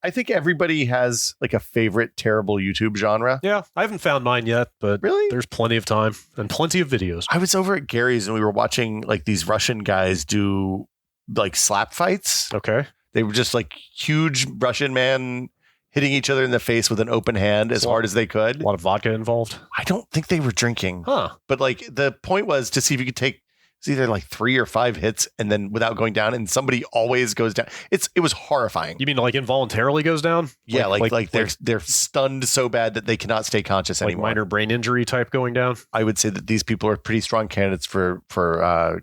I think everybody has like a favorite terrible YouTube genre. Yeah, I haven't found mine yet, but Really? there's plenty of time and plenty of videos. I was over at Gary's and we were watching like these Russian guys do like slap fights. Okay. They were just like huge Russian man hitting each other in the face with an open hand as hard as they could. A lot of vodka involved. I don't think they were drinking. Huh. But like the point was to see if you could take it's either like 3 or 5 hits and then without going down, and somebody always goes down. It was horrifying. You mean like involuntarily goes down? Yeah, like they're stunned so bad that they cannot stay conscious anymore. Like minor brain injury type going down. I would say that these people are pretty strong candidates for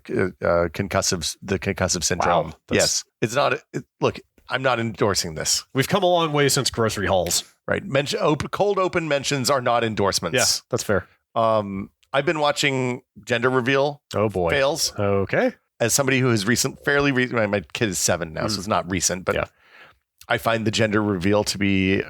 concussive syndrome. Wow, yes, it's not. Look, I'm not endorsing this. We've come a long way since grocery hauls. Right. Cold open mentions are not endorsements. Yeah, that's fair. I've been watching gender reveal. Oh boy. Fails. Okay. As somebody who is fairly recent, my kid is 7 now, so it's not recent, but yeah. I find the gender reveal to be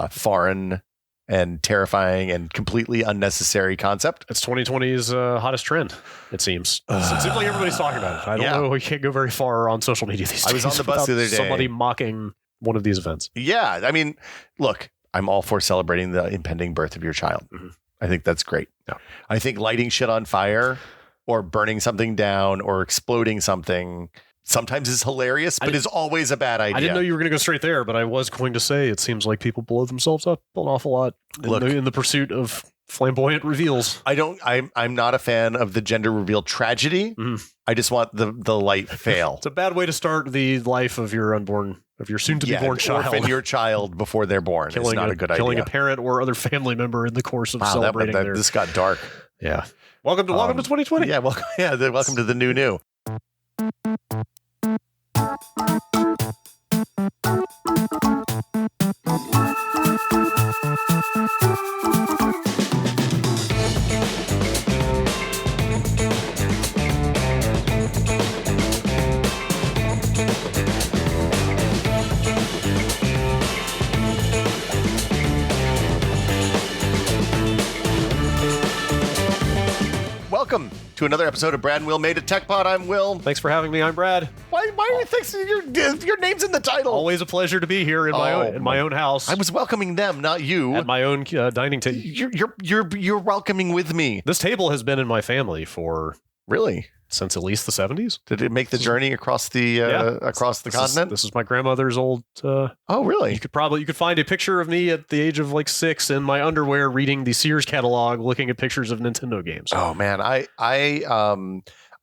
foreign and terrifying and completely unnecessary concept. It's 2020's hottest trend, it seems. It seems like everybody's talking about it. I don't know. We can't go very far on social media these days. I was on the bus the other day. Somebody mocking one of these events. Yeah. I mean, look, I'm all for celebrating the impending birth of your child. Mm-hmm. I think that's great. Yeah. I think lighting shit on fire or burning something down or exploding something sometimes is hilarious, but is always a bad idea. I didn't know you were going to go straight there, but I was going to say it seems like people blow themselves up an awful lot in the pursuit of flamboyant reveals. I'm not a fan of the gender reveal tragedy. Mm-hmm. I just want the light fail. It's a bad way to start the life of your soon-to-be-born child. Orphan your child before they're born. It's not a good idea. Killing a parent or other family member in the course of celebrating this got dark. Yeah. Welcome to 2020. Yeah, welcome to the new. Welcome to another episode of Brad and Will Made a Tech Pod. I'm Will. Thanks for having me. I'm Brad. Why are you thinking your name's in the title? Always a pleasure to be here in my own house. I was welcoming them, not you. At my own dining table. You're welcoming with me. This table has been in my family for since at least the 70s. Did it make the journey across the continent? This is my grandmother's old. Oh, really? You could find a picture of me at the age of like 6 in my underwear reading the Sears catalog, looking at pictures of Nintendo games. Oh man, I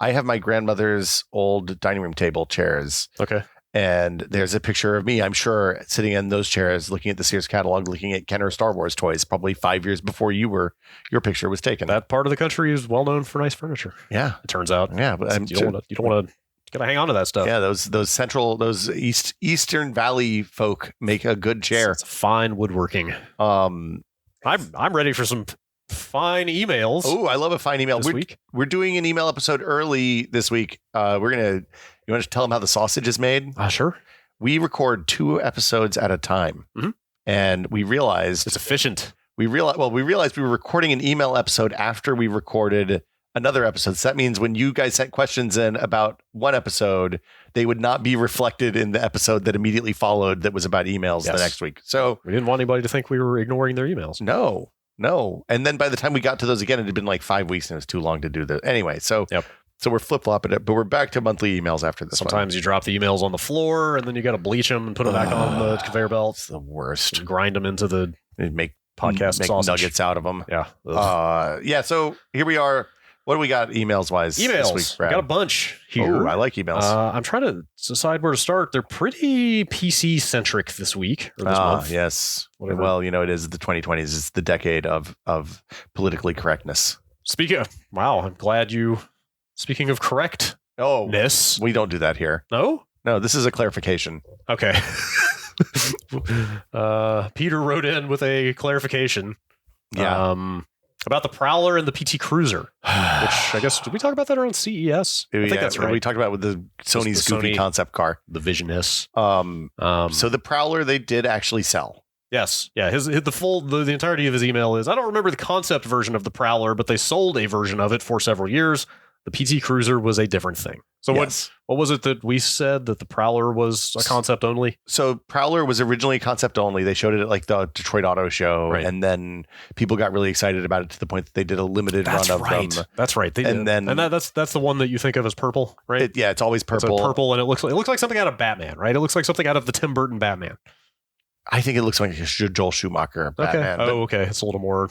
have my grandmother's old dining room table chairs. Okay. And there's a picture of me, I'm sure, sitting in those chairs, looking at the Sears catalog, looking at Kenner Star Wars toys, probably 5 years before your picture was taken. That part of the country is well known for nice furniture. Yeah, it turns out. Yeah, but you don't want to. Gotta hang on to that stuff. Yeah, those Eastern Valley folk make a good chair. It's fine woodworking. I'm ready for some fine emails. Oh, I love a fine email. This week we're doing an email episode early this week. You want to tell them how the sausage is made? Sure. We record 2 episodes at a time, and we realized it's efficient. We realized we were recording an email episode after we recorded another episode. So that means when you guys sent questions in about one episode, they would not be reflected in the episode that immediately followed that was about emails the next week. So we didn't want anybody to think we were ignoring their emails. No. And then by the time we got to those again, it had been like 5 weeks and it was too long to do that. Anyway, so we're flip-flopping it, but we're back to monthly emails after this. Sometimes you drop the emails on the floor and then you got to bleach them and put them back on the conveyor belt. It's the worst. And grind them into the podcast sausage. Nuggets out of them. Yeah. So here we are. What do we got emails-wise this week, Brad? We got a bunch here. Ooh, I like emails. I'm trying to decide where to start. They're pretty PC-centric this week or this month. Yes. Whatever. Well, it is the 2020s. It's the decade of politically correctness. I'm glad you... Speaking of correctness. We don't do that here. No, this is a clarification. Okay. Peter wrote in with a clarification. Yeah. About the Prowler and the PT Cruiser, which I guess, did we talk about that around CES? I think that's right. We talked about with the Sony's goofy concept car. The Vision S. So the Prowler, they did actually sell. Yes. Yeah. The entirety of his email is, I don't remember the concept version of the Prowler, but they sold a version of it for several years. the PT Cruiser was a different thing. So Yes. what was it that we said that the Prowler was a concept only? So Prowler was originally concept only. They showed it at like the Detroit Auto Show, Right. and then people got really excited about it to the point that they did a limited run of them. That's right. They And did. then- that's the one that you think of as purple, right? It's always purple. It's purple, and it looks like something out of Batman, right? It looks like something out of the Tim Burton Batman. I think it looks like a Joel Schumacher Batman. Okay. Okay. It's a little more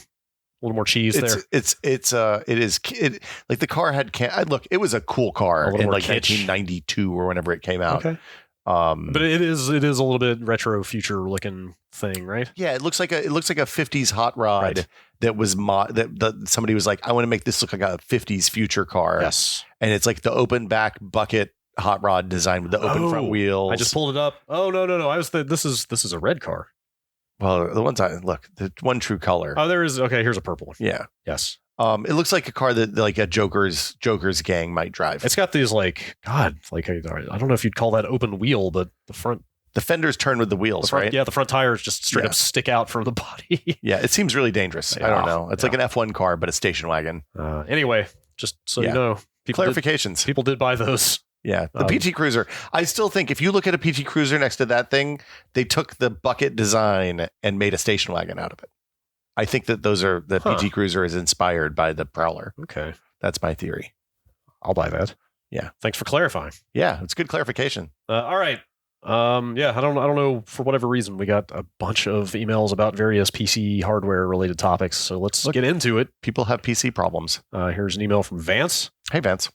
cheese there. It like the car had look, it was a cool car A little in more like kitsch. 1992 or whenever it came out. Okay. But it is a little bit retro future looking thing, right? Yeah, it looks like a 50s hot rod Right. that was that somebody was like, I want to make this look like a 50s future car. Yes. And it's like the open back bucket hot rod design with the open front wheels. I just pulled it up. Oh no. This is a red car. Well, the one true color. Oh, there is. Okay, here's a purple one. Yeah. Yes. It looks like a car that like a Joker's gang might drive. It's got these like I don't know if you'd call that open wheel, but the fenders turn with the wheels, right? Yeah, the front tires just straight up stick out from the body. Yeah, it seems really dangerous. I don't know. It's like an F1 car, but a station wagon. Anyway, just so you know, clarifications. People did buy those. Yeah, the PT Cruiser. I still think if you look at a PT Cruiser next to that thing, they took the bucket design and made a station wagon out of it. I think that the PT Cruiser is inspired by the Prowler. Okay. That's my theory. I'll buy that. Yeah. Thanks for clarifying. Yeah, it's good clarification. All right. Yeah, I don't know, for whatever reason, we got a bunch of emails about various PC hardware related topics. So let's get into it. People have PC problems. Here's an email from Vance. Hey, Vance.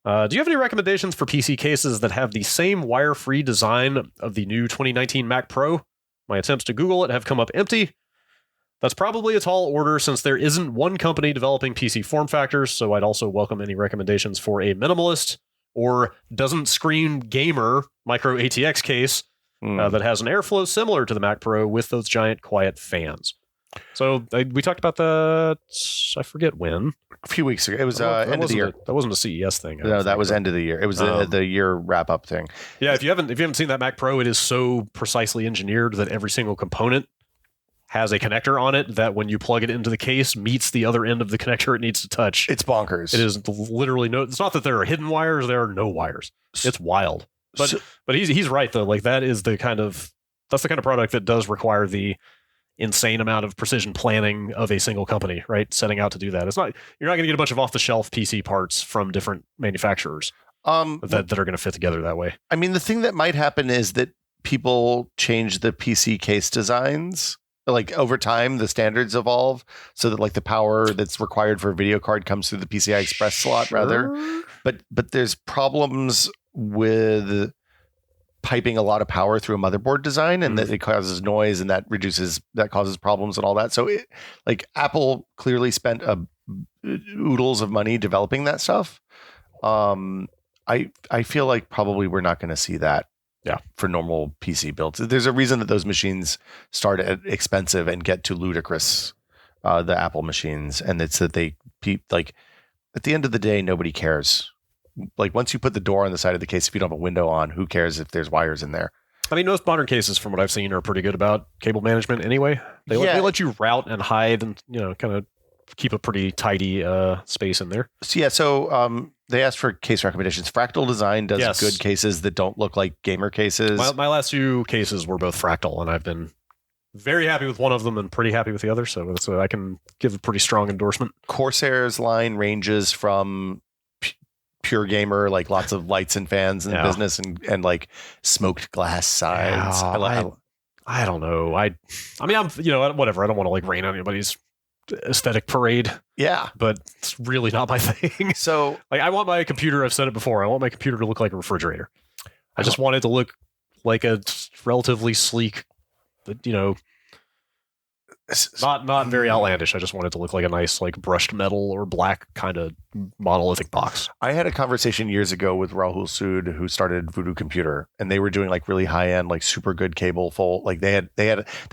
Do you have any recommendations for PC cases that have the same wire-free design of the new 2019 Mac Pro? My attempts to Google it have come up empty. That's probably a tall order since there isn't one company developing PC form factors, so I'd also welcome any recommendations for a minimalist or doesn't scream gamer micro ATX case that has an airflow similar to the Mac Pro with those giant quiet fans. So we talked about that, I forget when. A few weeks ago. It was end of the year. That wasn't a CES thing. No, that was end of the year. It was the year wrap-up thing. Yeah, if you haven't seen that Mac Pro, it is so precisely engineered that every single component has a connector on it that when you plug it into the case meets the other end of the connector it needs to touch. It's bonkers. It is literally it's not that there are hidden wires, there are no wires. It's wild. But he's right though. Like that's the kind of product that does require the insane amount of precision planning of a single company, right? Setting out to do that. You're not going to get a bunch of off-the-shelf PC parts from different manufacturers that are going to fit together that way. I mean, the thing that might happen is that people change the PC case designs. Like over time, the standards evolve so that like the power that's required for a video card comes through the PCI Express slot rather. But there's problems with piping a lot of power through a motherboard design, and that it causes noise, and that causes problems and all that. So like Apple clearly spent oodles of money developing that stuff. I feel like probably we're not going to see that. Yeah, for normal PC builds. There's a reason that those machines start at expensive and get to ludicrous, the Apple machines, and it's that like at the end of the day, nobody cares. Like once you put the door on the side of the case, if you don't have a window on, who cares if there's wires in there? I mean, most modern cases, from what I've seen, are pretty good about cable management anyway. They let you route and hide and kind of keep a pretty tidy space in there. So they asked for case recommendations. Fractal Design does good cases that don't look like gamer cases. My last two cases were both Fractal, and I've been very happy with one of them and pretty happy with the other. So I can give a pretty strong endorsement. Corsair's line ranges from pure gamer, like lots of lights and fans in the business, and like smoked glass sides. I don't know. I mean, I'm whatever. I don't want to like rain on anybody's aesthetic parade. Yeah, but it's really not my thing. So like, I want my computer. I've said it before. I want my computer to look like a refrigerator. I just want it to look like a relatively sleek, not very outlandish. I just want it to look like a nice, like brushed metal or black kind of monolithic box. I had a conversation years ago with Rahul Sood, who started Voodoo Computer, and they were doing like really high end, like super good cable fold. Like they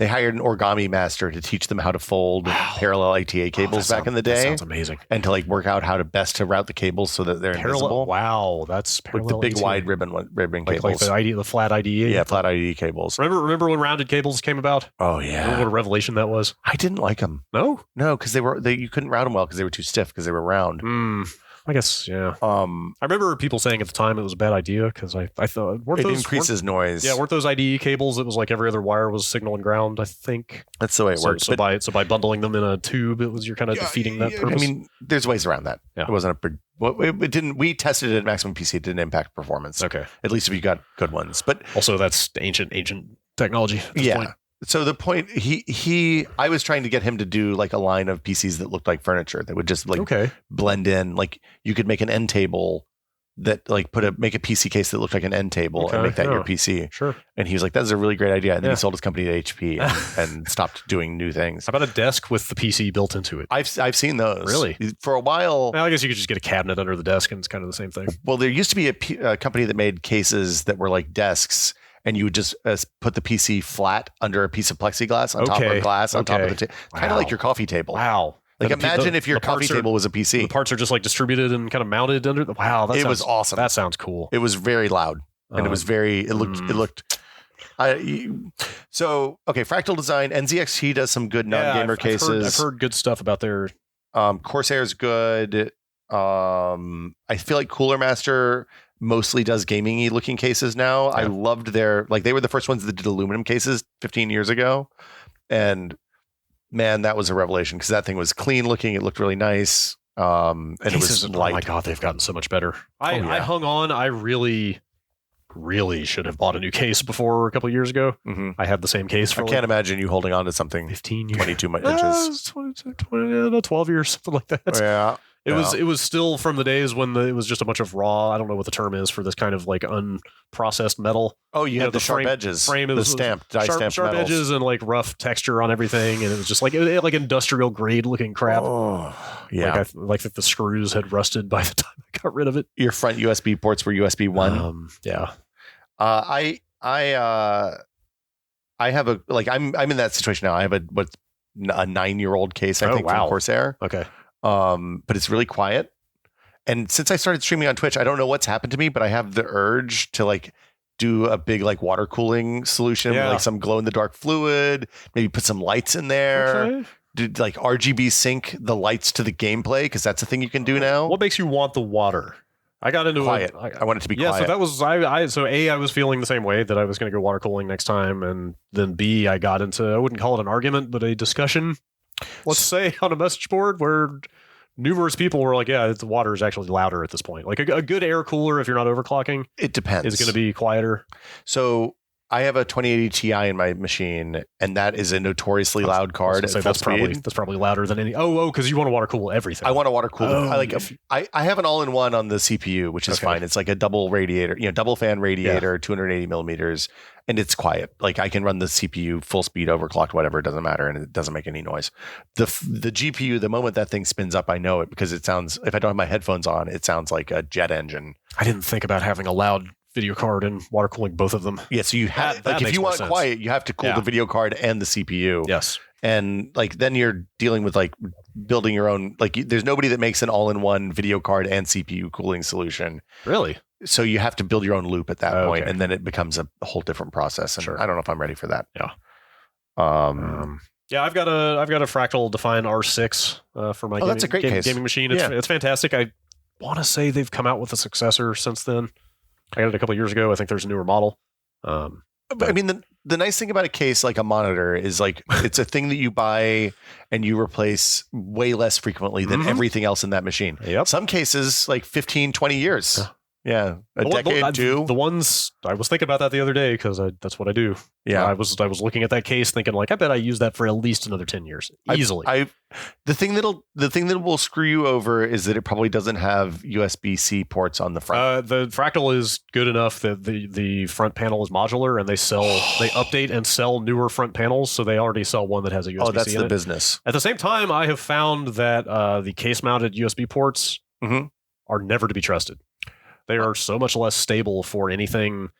hired an origami master to teach them how to fold parallel ATA cables back in the day. That sounds amazing. And to like work out how to best to route the cables so that they're invisible. Wow, that's with the big ATA. wide ribbon cables. Like the flat IDE. Yeah, flat IDE cables. Remember when rounded cables came about? Oh yeah. Remember what a revelation that was? I didn't like them. No, because you couldn't route them well because they were too stiff because they were round. I guess, yeah. I remember people saying at the time it was a bad idea because I thought it increases noise. Yeah, weren't those IDE cables? It was like every other wire was signal and ground. I think that's the way it works. So by bundling them in a tube, it was you're kind of defeating that purpose. I mean, there's ways around that. Yeah. It wasn't a big. It didn't. We tested it at maximum PC. It didn't impact performance. Okay, at least if you got good ones. But also, that's ancient technology. At this point. So the point I was trying to get him to do like a line of PCs that looked like furniture that would just like blend in. Like you could make an end table that like make a PC case that looked like an end table and make that your PC. Sure. And he was like, "That's a really great idea." And then he sold his company to HP and stopped doing new things. How about a desk with the PC built into it? I've seen those. Really? For a while. Well, I guess you could just get a cabinet under the desk and it's kind of the same thing. Well, there used to be a company that made cases that were like desks. And you would just put the PC flat under a piece of plexiglass on top of glass on top of the table. Kind of like your coffee table. Wow. Like imagine if your coffee table was a PC. The parts are just like distributed and kind of mounted under the. Wow. It was awesome. That sounds cool. It was very loud. And it was very, it looked. So, okay, Fractal Design. NZXT does some good non-gamer cases. I've heard good stuff about their. Corsair's good. I feel like Cooler Master mostly does gaming-y looking cases now. I loved they were the first ones that did aluminum cases 15 years ago. And man, that was a revelation because that thing was clean looking. It looked really nice. And cases, it was light. Oh my God, they've gotten so much better. I hung on. I really should have bought a new case before a couple of years ago. Mm-hmm. I had the same case for I can't imagine you holding on to something 15 years. 22 inches. 12 years, something like that. Yeah. It was still from the days when it was just a bunch of raw. I don't know what the term is for this kind of like unprocessed metal. Oh, you had the sharp edges, the stamped sharp edges, and like rough texture on everything, and it was just like industrial grade looking crap. Oh, yeah, like the screws had rusted by the time I got rid of it. Your front USB ports were USB 1. Yeah. I have I'm in that situation now. I have a 9-year-old case I think from Corsair. Okay. But it's really quiet. And since I started streaming on Twitch, I don't know what's happened to me, but I have the urge to like do a big like water cooling solution with like some glow in the dark fluid, maybe put some lights in there. Okay. Do like RGB sync the lights to the gameplay because that's a thing you can do now. What makes you want the water? I got into quiet. I want it to be quiet. So that was I was feeling the same way that I was going to go water cooling next time, and then B, I got into, I wouldn't call it an argument, but a discussion. Let's say on a message board where numerous people were like, yeah, the water is actually louder at this point. Like a good air cooler, if you're not overclocking, it depends. Is going to be quieter. So I have a 2080 Ti in my machine, and that is a notoriously loud card. That's probably louder than any. Because you want to water cool everything. I want to water cool. I have an all-in-one on the CPU, which is fine. It's like a double radiator, double fan radiator, 280 millimeters, and it's quiet. Like I can run the CPU full speed, overclocked, whatever. It doesn't matter, and it doesn't make any noise. The GPU, the moment that thing spins up, I know it because it sounds. If I don't have my headphones on, it sounds like a jet engine. I didn't think about having a loud video card and water cooling both of them. Yeah, so you have if you want quiet, you have to cool the video card and the CPU. Yes. And like then you're dealing with like building your own, like there's nobody that makes an all-in-one video card and CPU cooling solution. Really? So you have to build your own loop at that point, and then it becomes a whole different process. And I don't know if I'm ready for that. Yeah. Yeah, I've got a Fractal Define R6 for my that's a great gaming machine. It's fantastic. I want to say they've come out with a successor since then. I got it a couple of years ago. I think there's a newer model. But I mean, the nice thing about a case like a monitor is like it's a thing that you buy and you replace way less frequently than everything else in that machine. Yep. Some cases like 15, 20 years. Yeah. A decade, two. The ones I was thinking about that the other day because that's what I do. Yeah. I was looking at that case thinking like, I bet I use that for at least another 10 years. Easily. The thing that will screw you over is that it probably doesn't have USB-C ports on the front. The Fractal is good enough that the front panel is modular and they update and sell newer front panels. So they already sell one that has a USB-C Oh, that's the business. At the same time, I have found that the case mounted USB ports are never to be trusted. They are so much less stable for anything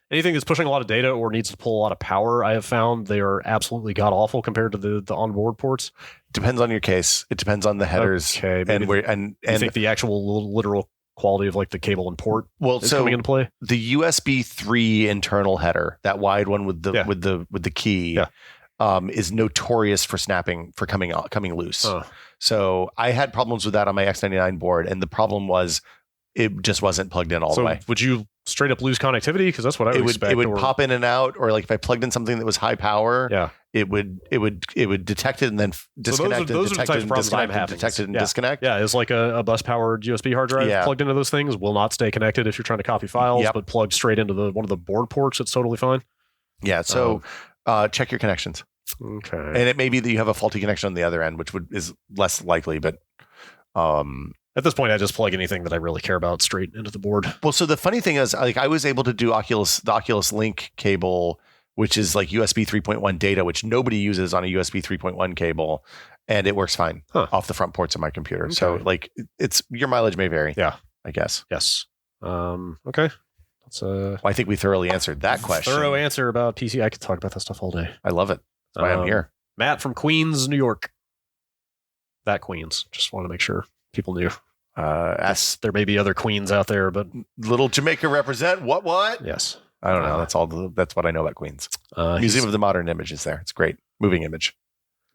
that's pushing a lot of data or needs to pull a lot of power. I have found they are absolutely god awful compared to the onboard ports. Depends on your case. It depends on the headers. Okay, and I think the actual literal quality of like the cable and port is coming into play. The USB 3 internal header, that wide one with the key. Yeah. is notorious for coming loose. So I had problems with that on my X99 board, and the problem was it just wasn't plugged in all the way. Would you straight up lose connectivity? Because that's what I would expect. It would pop in and out, or like if I plugged in something that was high power, it would detect it and then disconnect. Those are the types of problems I'm having. Detect it and disconnect. Yeah, it's like a bus powered USB hard drive plugged into those things will not stay connected if you're trying to copy files, but plugged straight into one of the board ports, it's totally fine. Yeah, so check your connections. Okay. And it may be that you have a faulty connection on the other end, which is less likely, but at this point I just plug anything that I really care about straight into the board. Well, so the funny thing is, like, I was able to do the Oculus Link cable, which is like USB 3.1 data, which nobody uses on a USB 3.1 cable, and it works fine off the front ports of my computer. Okay. So like your mileage may vary. Yeah, I guess. Yes. Okay. Well, I think we thoroughly answered that question. Thorough answer about PC. I could talk about that stuff all day. I love it. That's why I'm here. Matt from Queens, New York. That Queens. Just want to make sure people knew. There may be other Queens out there, but little Jamaica represent. What? Yes. I don't know. That's what I know about Queens. Museum of the Modern Image is there. It's great. Moving image.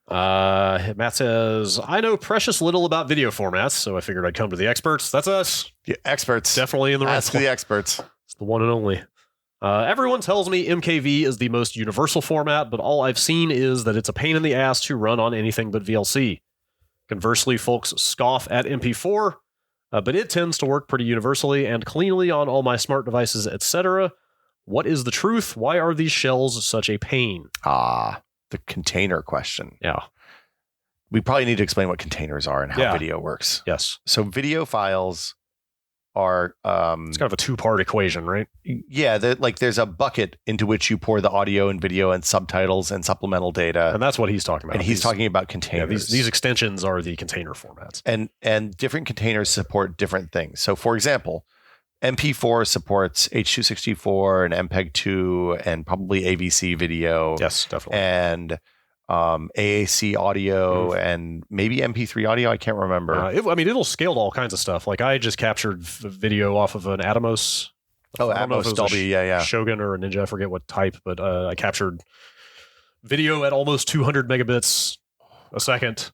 Matt says, I know precious little about video formats, so I figured I'd come to the experts. That's us. Yeah, experts. Definitely in the right Ask the experts. It's the one and only. Everyone tells me MKV is the most universal format, but all I've seen is that it's a pain in the ass to run on anything but VLC. Conversely, folks scoff at MP4, but it tends to work pretty universally and cleanly on all my smart devices, etc. What is the truth? Why are these shells such a pain? The container question. Yeah. We probably need to explain what containers are and how video works. Yes. So video files are it's kind of a two-part equation, right? Yeah, there's a bucket into which you pour the audio and video and subtitles and supplemental data. And that's what he's talking about. And he's talking about containers. These extensions are the container formats. And different containers support different things. So for example, MP4 supports H.264 and MPEG-2 and probably AVC video. Yes, definitely. And AAC audio and maybe MP3 audio. I can't remember. It'll scale to all kinds of stuff. Like I just captured video off of an Atomos. Atomos Dolby, Shogun or a Ninja, I forget what type, but I captured video at almost 200 megabits a second.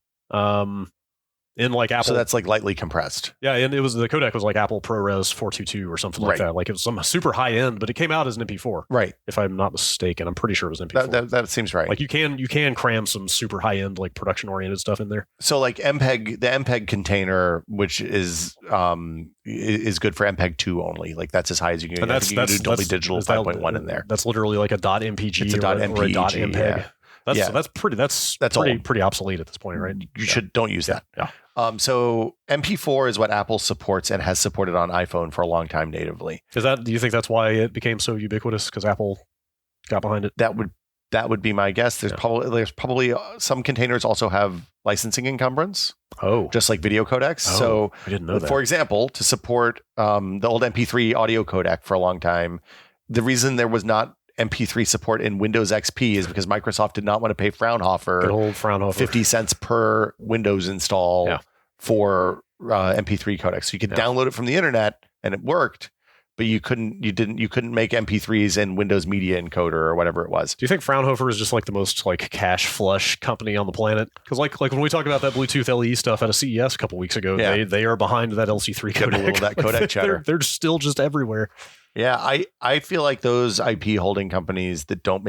In like Apple, so that's like lightly compressed. Yeah, and it was the codec was like Apple ProRes 422 or something like that. Like it was some super high end, but it came out as an MP4. Right. If I'm not mistaken, I'm pretty sure it was MP4. That seems right. Like you can cram some super high end like production oriented stuff in there. So like MPEG, the MPEG container, which is good for MPEG 2 only. Like that's as high as you can. And that's do Dolby Digital 5.1 in there. That's literally like a .mpg it's a or a .mpeg. Yeah. That's pretty obsolete at this point, right? You don't use that. Yeah. So MP4 is what Apple supports and has supported on iPhone for a long time natively. Do you think that's why it became so ubiquitous? Because Apple got behind it? That would be my guess. There's probably some containers also have licensing encumbrance. Oh, just like video codecs. So I didn't know that. For example, to support the old MP3 audio codec for a long time, the reason there was not MP3 support in Windows XP is because Microsoft did not want to pay Fraunhofer 50 cents per Windows install for MP3 codecs. So you could download it from the internet and it worked, but you couldn't make MP3s in Windows Media Encoder or whatever it was. Do you think Fraunhofer is just like the most like cash flush company on the planet? Because like when we talk about that Bluetooth LE stuff at a CES a couple weeks ago, they are behind that LC3 codec. That codec chatter. They're still just everywhere. Yeah, I feel like those IP holding companies that don't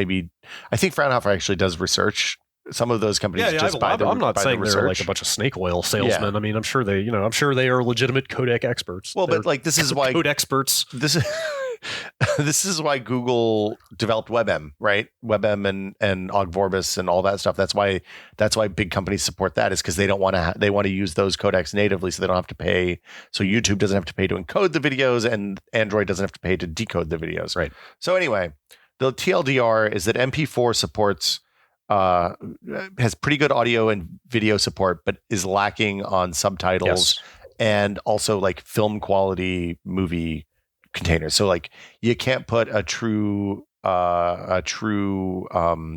I think Fraunhofer actually does research. Some of those companies I'm not saying they're like a bunch of snake oil salesmen. Yeah. I mean, I'm sure they are legitimate codec experts. Well, but like this is why Codec-sperts. This is why Google developed WebM, right? WebM and Ogvorbis and all that stuff. That's why big companies support that, is because they don't want to. They want to use those codecs natively, so they don't have to pay. So YouTube doesn't have to pay to encode the videos, and Android doesn't have to pay to decode the videos. Right. So anyway, the TLDR is that MP4 supports has pretty good audio and video support, but is lacking on subtitles and also like film quality movie containers. So like you can't put a true DTS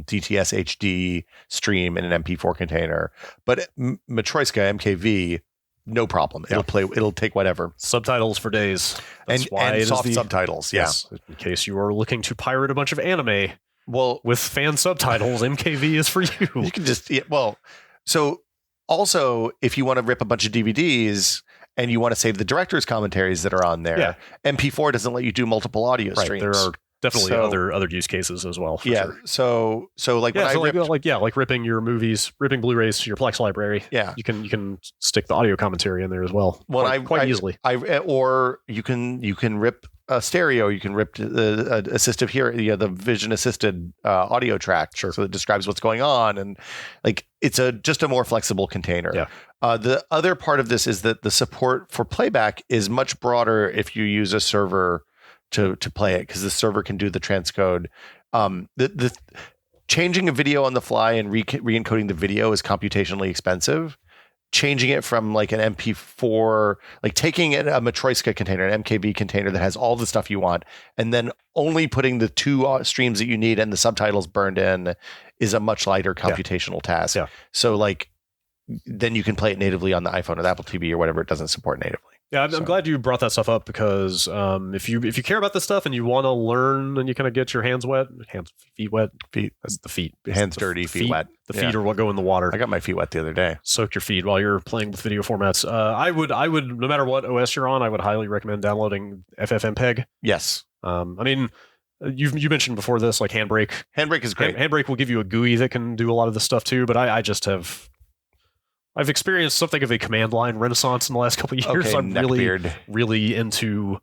HD stream in an MP4 container, but Matroiska MKV, no problem. It'll take whatever subtitles for days. That's and soft subtitles. Yes, in case you are looking to pirate a bunch of anime Well, with fan subtitles, MKV is for you. you can just so also if you want to rip a bunch of DVDs and you want to save the director's commentaries that are on there, MP4 doesn't let you do multiple audio streams. There are definitely other use cases as well. For sure. So like when I ripped, like ripping your movies, ripping Blu-rays to your Plex library. Yeah, you can stick the audio commentary in there as well. Well, quite easily. Or you can rip a stereo. You can rip the assistive hearing, the vision assisted audio track. Sure. So it describes what's going on, and like it's just a more flexible container. Yeah. The other part of this is that the support for playback is much broader if you use a server to play it, because the server can do the transcode. The changing a video on the fly and re-encoding the video is computationally expensive. Changing it from like an MP4, like taking a Matroiska container, an MKV container that has all the stuff you want, and then only putting the two streams that you need and the subtitles burned in is a much lighter computational task. Yeah. So like then you can play it natively on the iPhone or the Apple TV or whatever it doesn't support natively. Yeah, I'm glad you brought that stuff up, because if you care about this stuff and you want to learn and you kind of get your feet wet. That's the feet. Hands dirty, feet wet. The feet are what go in the water. I got my feet wet the other day. Soak your feet while you're playing with video formats. I would, no matter what OS you're on, I would highly recommend downloading FFmpeg. Yes. I mean, you mentioned before this, like Handbrake. Handbrake is great. Handbrake will give you a GUI that can do a lot of this stuff too, but I've experienced something of a command line renaissance in the last couple of years. Okay, I'm really into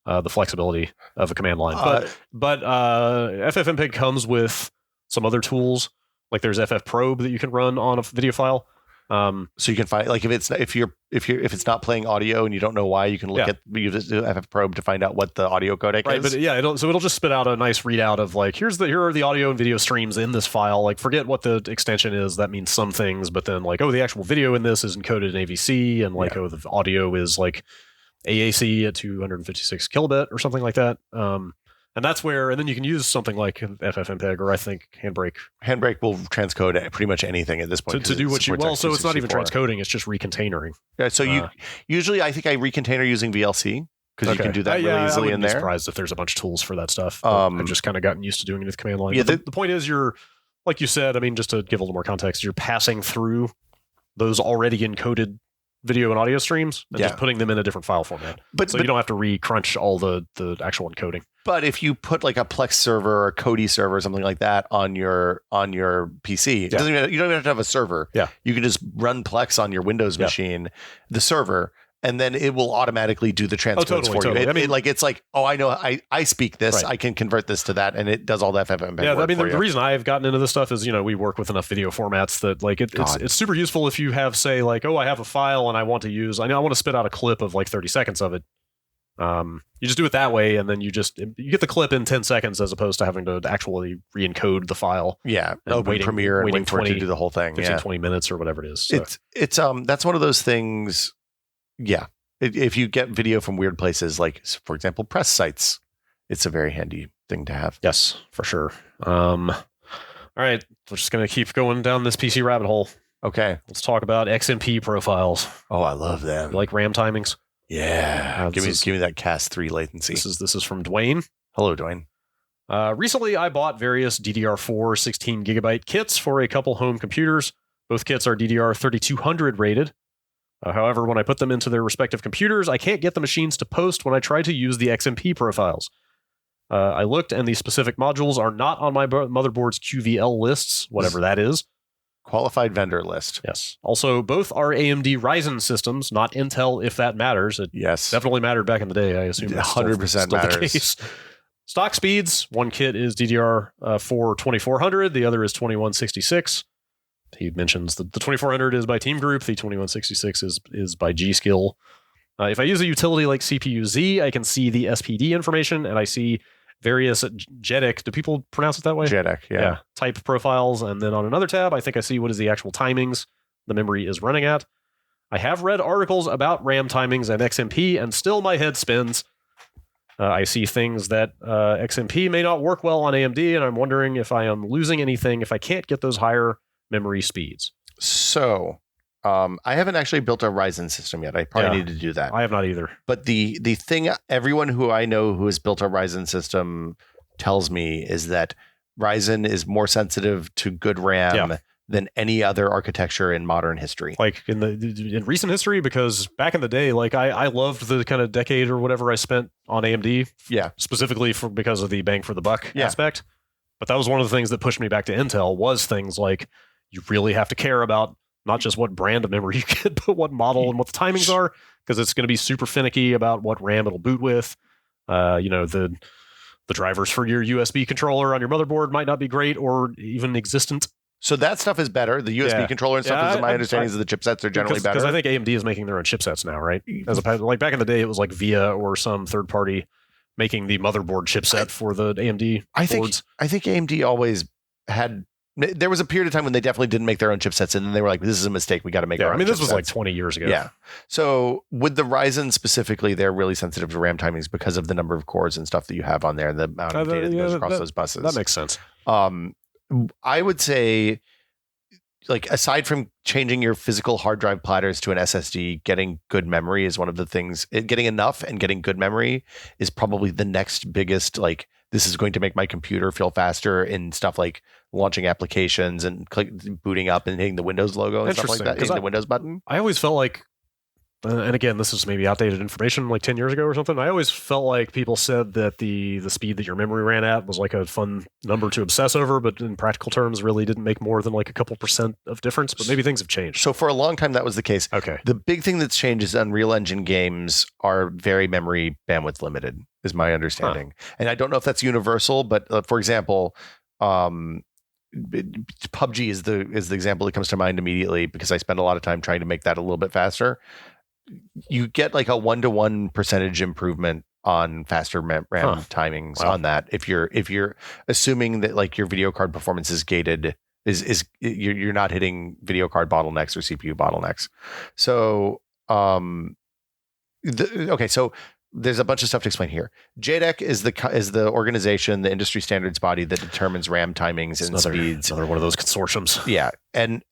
the flexibility of a command line. But FFmpeg comes with some other tools. Like there's FF Probe that you can run on a video file. So you can find, like, if it's not playing audio and you don't know why, you can look at FF Probe to find out what the audio codec is. Right, but it'll just spit out a nice readout of like, here are the audio and video streams in this file. Like, forget what the extension is. That means some things, but then like, the actual video in this is encoded in AVC, and like, the audio is like AAC at 256 kilobit or something like that. And that's where, and then you can use something like FFmpeg, or I think Handbrake. Handbrake will transcode pretty much anything at this point to do what you. Well, so it's not even transcoding; it's just recontainering. Yeah. So you usually, I think I recontainer using VLC, because you can do that really easily in there. I'm surprised if there's a bunch of tools for that stuff. I've just kind of gotten used to doing it with command line. Yeah. The point is, you're, like you said. I mean, just to give a little more context, you're passing through those already encoded video and audio streams and just putting them in a different file format. But you don't have to re-crunch all the actual encoding. But if you put like a Plex server or a Kodi server or something like that on your PC, it doesn't even, you don't even have to have a server. Yeah. You can just run Plex on your Windows machine, the server, and then it will automatically do the transcodes for you. I mean, it's like, I know I speak this, I can convert this to that, and it does all that FFmpeg. Yeah, I mean, the reason I've gotten into this stuff is, we work with enough video formats that like it's super useful if you have, say, like, I have a file and I want to spit out a clip of like 30 seconds of it. You just do it that way, and then you get the clip in 10 seconds as opposed to having to actually re-encode the file. Yeah, open Premiere and wait for it to do the whole thing. 20 minutes or whatever it is. So. It's that's one of those things. Yeah, if you get video from weird places, like for example press sites, it's a very handy thing to have. Yes, for sure. All right, we're just gonna keep going down this PC rabbit hole. Okay, let's talk about XMP profiles. Oh, I love them. You like RAM timings? Yeah, give me that Cas 3 latency. This is from Dwayne. Hello, Dwayne. Recently, I bought various DDR4 16 gigabyte kits for a couple home computers. Both kits are DDR 3200 rated. However, when I put them into their respective computers, I can't get the machines to post when I try to use the XMP profiles. I looked, and the specific modules are not on my motherboard's QVL lists, whatever that is. Qualified vendor list. Yes. Also, both are AMD Ryzen systems, not Intel, if that matters. It definitely mattered back in the day. I assume 100% still matters. The case. Stock speeds. One kit is DDR4 2400. The other is 2166. He mentions the 2400 is by Team Group. The 2166 is by G-Skill. If I use a utility like CPU-Z, I can see the SPD information, and I see various JEDEC. Do people pronounce it that way? JEDEC, yeah. Type profiles. And then on another tab, I think I see what is the actual timings the memory is running at. I have read articles about RAM timings and XMP, and still my head spins. I see things that XMP may not work well on AMD, and I'm wondering if I am losing anything if I can't get those higher memory speeds. So, I haven't actually built a Ryzen system yet. I probably need to do that. I have not either. But the thing everyone who I know who has built a Ryzen system tells me is that Ryzen is more sensitive to good RAM than any other architecture in modern history. Like in recent history, because back in the day, like I loved the kind of decade or whatever I spent on AMD. Yeah. Specifically because of the bang for the buck Yeah. aspect. But that was one of the things that pushed me back to Intel, was things like you really have to care about not just what brand of memory you get, but what model and what the timings are, because it's going to be super finicky about what RAM it'll boot with. The drivers for your USB controller on your motherboard might not be great or even existent. So that stuff is better. The USB controller and stuff, is my understanding, is that the chipsets are generally better. Because I think AMD is making their own chipsets now, right? As opposed, like back in the day, it was like VIA or some third party making the motherboard chipset for the AMD boards. I think AMD always had. There was a period of time when they definitely didn't make their own chipsets, and then they were like, "This is a mistake. We got to make our own." This was like 20 years ago. Yeah. So with the Ryzen specifically, they're really sensitive to RAM timings because of the number of cores and stuff that you have on there, the amount of data that goes across those buses. That makes sense. I would say, like, aside from changing your physical hard drive platters to an SSD, getting good memory is one of the things. Getting enough and getting good memory is probably the next biggest, like, this is going to make my computer feel faster in stuff like launching applications and booting up and hitting the Windows logo and stuff like that, hitting the Windows button. I always felt like, and again, this is maybe outdated information, like 10 years ago or something. I always felt like people said that the speed that your memory ran at was like a fun number to obsess over, but in practical terms, really didn't make more than like a couple % of difference. But maybe things have changed. So for a long time, that was the case. Okay. The big thing that's changed is Unreal Engine games are very memory bandwidth limited, is my understanding. And I don't know if that's universal, but for example, PUBG is the example that comes to mind immediately, because I spend a lot of time trying to make that a little bit faster. You get like a 1-to-1 percentage improvement on faster RAM timings on that. If you're assuming that like your video card performance is gated, you're not hitting video card bottlenecks or CPU bottlenecks. So so there's a bunch of stuff to explain here. JEDEC is the organization, the industry standards body that determines RAM timings and speeds. Another one of those consortiums. Yeah. And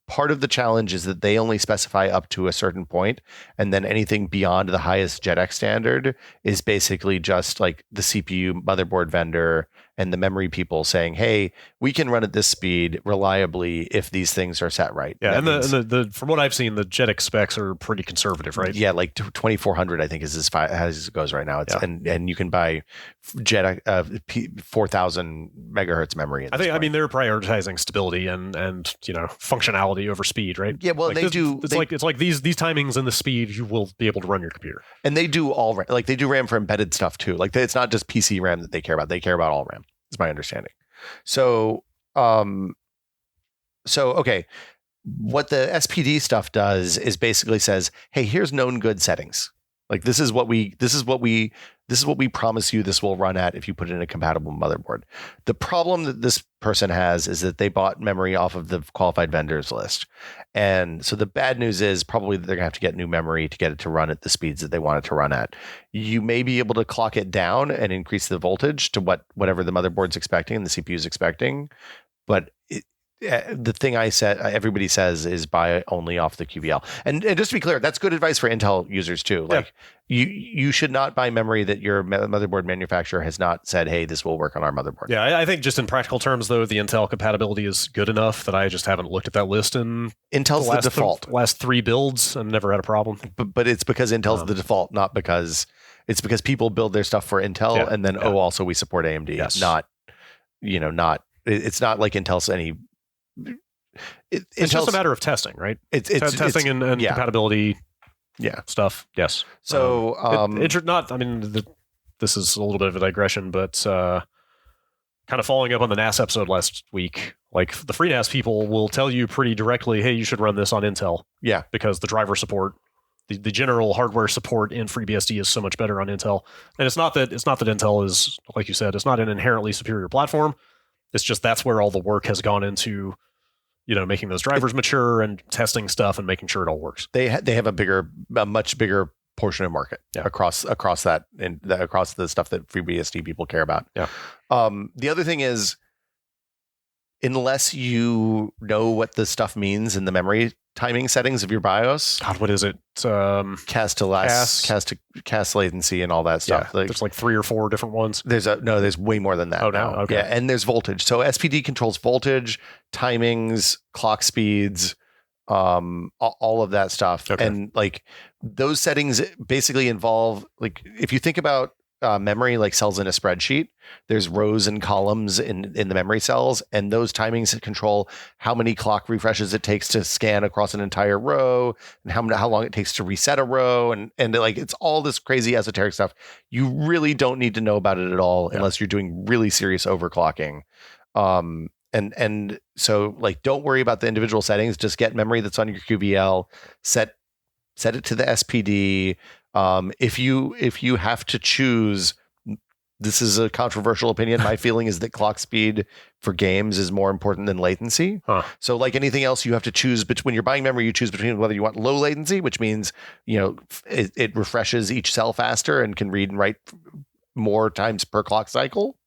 part of the challenge is that they only specify up to a certain point, and then anything beyond the highest JEDEC standard is basically just like the CPU motherboard vendor and the memory people saying, hey, we can run at this speed reliably if these things are set right. Yeah, and the from what I've seen, the JEDEC specs are pretty conservative, right? Yeah, like 2400, I think, is as far as it goes right now. And you can buy JEDEC 4000 megahertz memory. I mean, they're prioritizing stability and functionality over speed, right? Yeah, well, like it's like these timings and the speed you will be able to run your computer. And they do all RAM, like they do RAM for embedded stuff too. Like it's not just PC RAM that they care about. They care about all RAM. Is my understanding. So okay, what the SPD stuff does is basically says, hey, here's known good settings. Like this is what we promise you this will run at if you put it in a compatible motherboard. The problem that this person has is that they bought memory off of the qualified vendors list. And so the bad news is probably that they're gonna have to get new memory to get it to run at the speeds that they want it to run at. You may be able to clock it down and increase the voltage to whatever the motherboard's expecting and the CPU is expecting. But the thing everybody says is buy only off the QVL. And just to be clear, that's good advice for Intel users too. Like you should not buy memory that your motherboard manufacturer has not said, hey, this will work on our motherboard. Yeah, I think just in practical terms, though, the Intel compatibility is good enough that I just haven't looked at that list in Intel's the default. Last 3 builds and never had a problem. But it's because Intel's the default, not because it's because people build their stuff for Intel and then also we support AMD. Yes. It's not like Intel's any. It's just a matter of testing, right? It's testing and compatibility, stuff. Yes. So, this is a little bit of a digression, but kind of following up on the NAS episode last week, like the FreeNAS people will tell you pretty directly, hey, you should run this on Intel. Yeah, because the driver support, the general hardware support in FreeBSD is so much better on Intel. And it's not that Intel is, like you said, it's not an inherently superior platform. It's just that's where all the work has gone into, making those drivers mature and testing stuff and making sure it all works. They have a much bigger portion of market across that and across the stuff that FreeBSD people care about. Yeah. The other thing is, unless you know what the stuff means in the memory timing settings of your BIOS. God, what is it? Cast to cast latency, and all that stuff. Yeah, there's like 3 or 4 different ones. There's way more than that. Oh, now? Okay. Yeah, and there's voltage. So SPD controls voltage, timings, clock speeds, all of that stuff. Okay. And like those settings basically involve, like, if you think about memory like cells in a spreadsheet, there's rows and columns in the memory cells, and those timings control how many clock refreshes it takes to scan across an entire row, and how long it takes to reset a row, and like it's all this crazy esoteric stuff. You really don't need to know about it at all unless you're doing really serious overclocking. And so, like, don't worry about the individual settings. Just get memory that's on your QVL, set it to the SPD. If you have to choose, this is a controversial opinion. My feeling is that clock speed for games is more important than latency. So like anything else, you have to choose when you're buying memory, you choose between whether you want low latency, which means, it refreshes each cell faster and can read and write more times per clock cycle,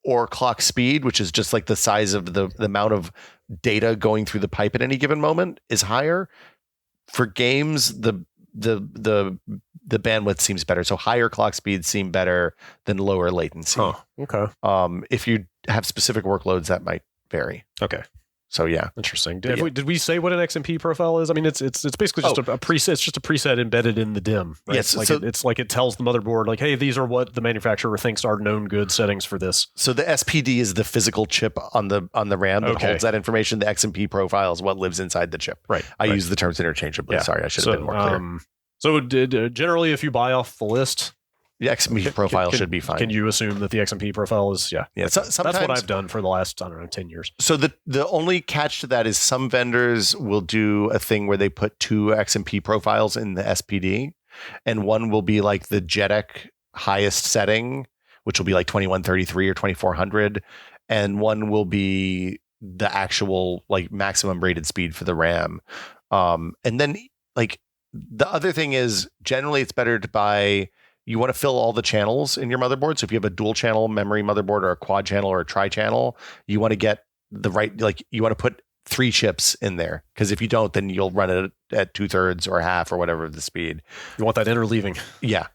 or clock speed, which is just like the size of the amount of data going through the pipe at any given moment is higher. For games, the bandwidth seems better. So higher clock speeds seem better than lower latency. Okay. If you have specific workloads, that might vary. Okay. So yeah, interesting. Did we say what an XMP profile is? I mean, it's basically just a preset. It's just a preset embedded in the DIMM. Right? Yes. It's like it tells the motherboard, like, hey, these are what the manufacturer thinks are known good settings for this. So the SPD is the physical chip on the RAM that holds that information. The XMP profile is what lives inside the chip. Right. I use the terms interchangeably. Yeah. Sorry, I should have been more clear. So generally, if you buy off the list, the XMP profile should be fine. Can you assume that the XMP profile is, that's what I've done for the last, 10 years. So the only catch to that is some vendors will do a thing where they put 2 XMP profiles in the SPD, and one will be like the JEDEC highest setting, which will be like 2133 or 2400, and one will be the actual like maximum rated speed for the RAM. And then like the other thing is, generally it's better to buy, you want to fill all the channels in your motherboard. So if you have a dual channel memory motherboard or a quad channel or a tri channel, you want to get the right, like you want to put 3 chips in there. Because if you don't, then you'll run it at 2/3 or half or whatever the speed. You want that interleaving. Yeah.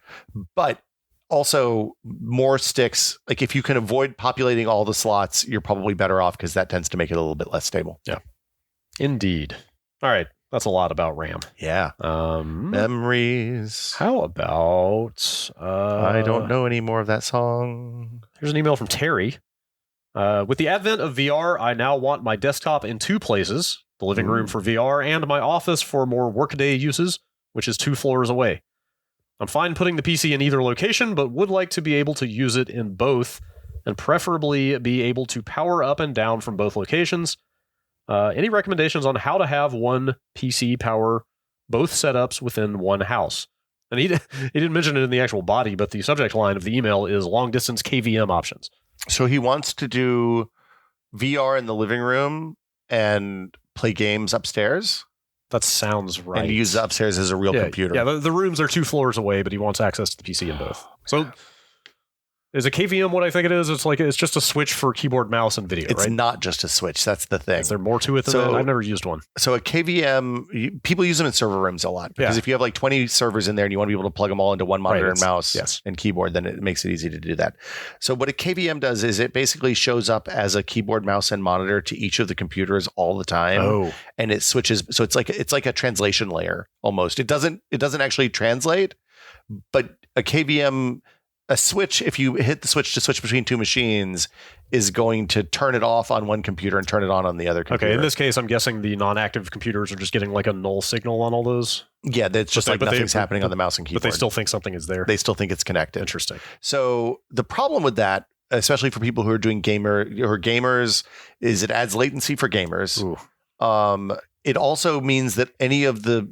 But also more sticks. Like if you can avoid populating all the slots, you're probably better off, because that tends to make it a little bit less stable. Yeah. Indeed. All right. That's a lot about RAM. Yeah. Memories. How about... I don't know any more of that song. Here's an email from Terry. With the advent of VR, I now want my desktop in 2 places, the living room for VR and my office for more workday uses, which is 2 floors away. I'm fine putting the PC in either location, but would like to be able to use it in both, and preferably be able to power up and down from both locations. Any recommendations on how to have one PC power both setups within one house? And he didn't mention it in the actual body, but the subject line of the email is long distance KVM options. So he wants to do VR in the living room and play games upstairs. That sounds right. And use the upstairs as a real computer. Yeah, the rooms are 2 floors away, but he wants access to the PC in both. So is a KVM what I think it is? It's just a switch for keyboard, mouse, and video, it's right? It's not just a switch. That's the thing. Is there more to it than that? I've never used one. So a KVM, people use them in server rooms a lot, because if you have like 20 servers in there and you want to be able to plug them all into one monitor and mouse and keyboard, then it makes it easy to do that. So what a KVM does is it basically shows up as a keyboard, mouse, and monitor to each of the computers all the time. And it switches. So it's like a translation layer almost. It doesn't actually translate, but a KVM, a switch, if you hit the switch to switch between 2 machines, is going to turn it off on one computer and turn it on the other computer. Okay, in this case, I'm guessing the non-active computers are just getting like a null signal on all those. Yeah, that's just nothing's happening on the mouse and keyboard. But they still think something is there. They still think it's connected. Interesting. So the problem with that, especially for people who are doing gamers, is it adds latency for gamers. Ooh. It also means that any of the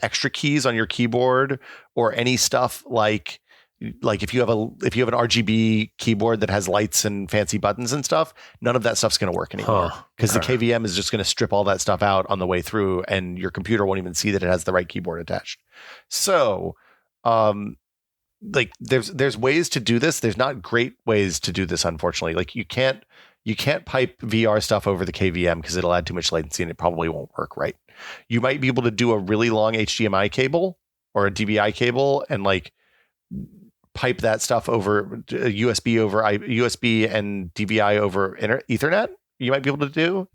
extra keys on your keyboard, or any stuff like if you have an RGB keyboard that has lights and fancy buttons and stuff, none of that stuff's going to work anymore, because the KVM is just going to strip all that stuff out on the way through, and your computer won't even see that it has the right keyboard attached. So, there's ways to do this. There's not great ways to do this, unfortunately. Like you can't You can't pipe VR stuff over the KVM because it'll add too much latency and it probably won't work right. You might be able to do a really long HDMI cable or a DVI cable and like pipe that stuff over USB and DVI over Ethernet. You might be able to do.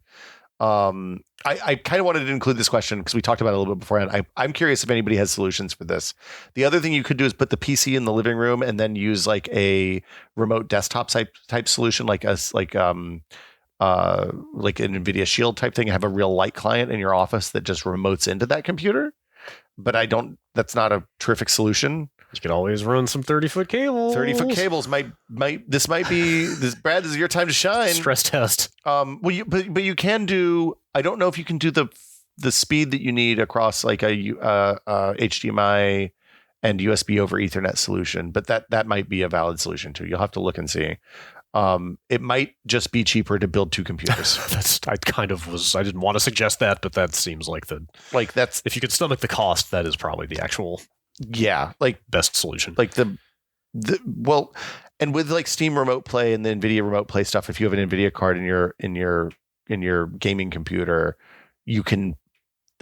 I kind of wanted to include this question because we talked about it a little bit beforehand. I'm curious if anybody has solutions for this. The other thing you could do is put the PC in the living room and then use like a remote desktop type solution, like an NVIDIA Shield type thing. Have a real light client in your office that just remotes into that computer. But that's not a terrific solution. You can always run some 30-foot cables. 30-foot cables might be this. Brad, this is your time to shine. Stress test. But you can do. I don't know if you can do the speed that you need across like a HDMI and USB over Ethernet solution. But that might be a valid solution too. You'll have to look and see. It might just be cheaper to build two computers. I didn't want to suggest that, but that seems like if you could stomach the cost, that is probably the actual best solution. Like and with like Steam Remote Play and the NVIDIA Remote Play stuff, if you have an NVIDIA card in your gaming computer, you can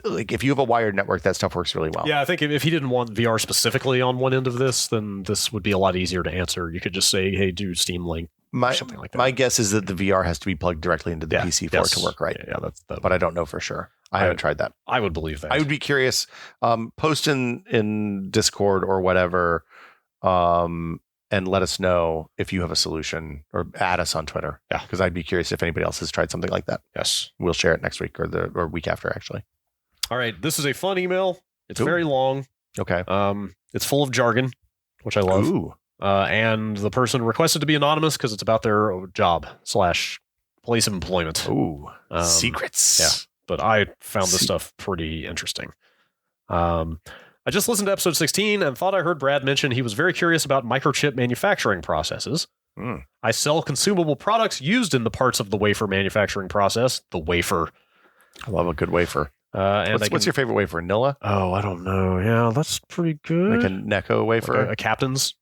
if you have a wired network, that stuff works really well. Yeah, I think if he didn't want VR specifically on one end of this, then this would be a lot easier to answer. You could just say, "Hey, do Steam Link." Something like that. My guess is that the VR has to be plugged directly into the PC for it to work right. Yeah, but I don't know for sure. I haven't tried that. I would believe that. I would be curious. Post in Discord or whatever, and let us know if you have a solution, or add us on Twitter. Yeah, because I'd be curious if anybody else has tried something like that. Yes, we'll share it next week or week after, actually. All right, this is a fun email. It's very long. Okay. It's full of jargon, which I love. Ooh. And the person requested to be anonymous because it's about their job / place of employment. Ooh, secrets. Yeah, but I found this stuff pretty interesting. I just listened to episode 16 and thought I heard Brad mention he was very curious about microchip manufacturing processes. I sell consumable products used in the parts of the wafer manufacturing process. The wafer. I love a good wafer. What's your favorite wafer? Nilla? Oh, I don't know. Yeah, that's pretty good. Like a Necco wafer? Like a Captain's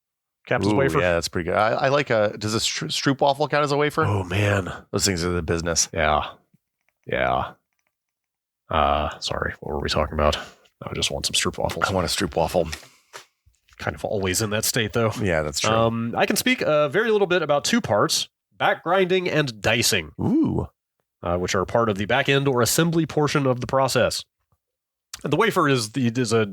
wafer? Yeah, that's pretty good. I like does a Stroop waffle count as a wafer? Oh, man. Those things are the business. Yeah. Sorry, what were we talking about? I just want some Stroop waffles. I want a Stroop waffle. Kind of always in that state, though. Yeah, that's true. I can speak very little bit about two parts, back grinding and dicing. Ooh. Which are part of the back end or assembly portion of the process. And the wafer is a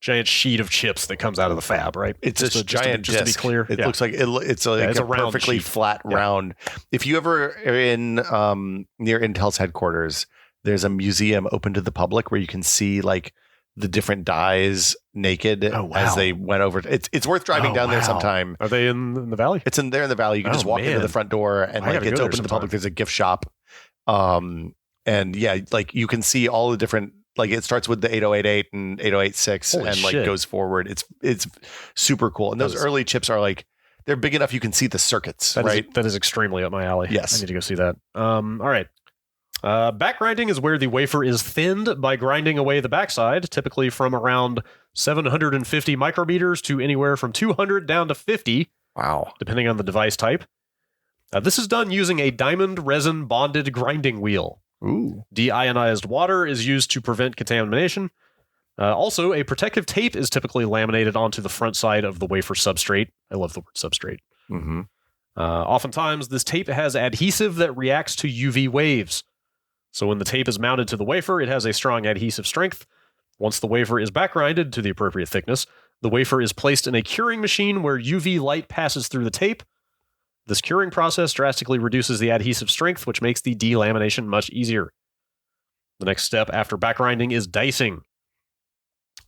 giant sheet of chips that comes out of the fab, right? It's a giant disc. Just to be clear. It looks like it's a perfectly flat round. If you ever are in near Intel's headquarters, there's a museum open to the public where you can see like the different dies naked as they went over. It's worth driving down there sometime. Are they in the valley? It's there in the valley. You can just walk into the front door and like it's open to the public. There's a gift shop. And yeah, like you can see all the different, like it starts with the 8088 and 8086 and like goes forward. It's super cool. And those early chips are like, they're big enough you can see the circuits, right? That is extremely up my alley. Yes. I need to go see that. All right. Back grinding is where the wafer is thinned by grinding away the backside, typically from around 750 micrometers to anywhere from 200 down to 50. Wow. Depending on the device type. This is done using a diamond resin bonded grinding wheel. Ooh. Deionized water is used to prevent contamination. Also, a protective tape is typically laminated onto the front side of the wafer substrate. I love the word substrate. Mm-hmm. Oftentimes, this tape has adhesive that reacts to UV waves. So when the tape is mounted to the wafer, it has a strong adhesive strength. Once the wafer is back grinded to the appropriate thickness, the wafer is placed in a curing machine where UV light passes through the tape. This curing process drastically reduces the adhesive strength, which makes the delamination much easier. The next step after back grinding is dicing.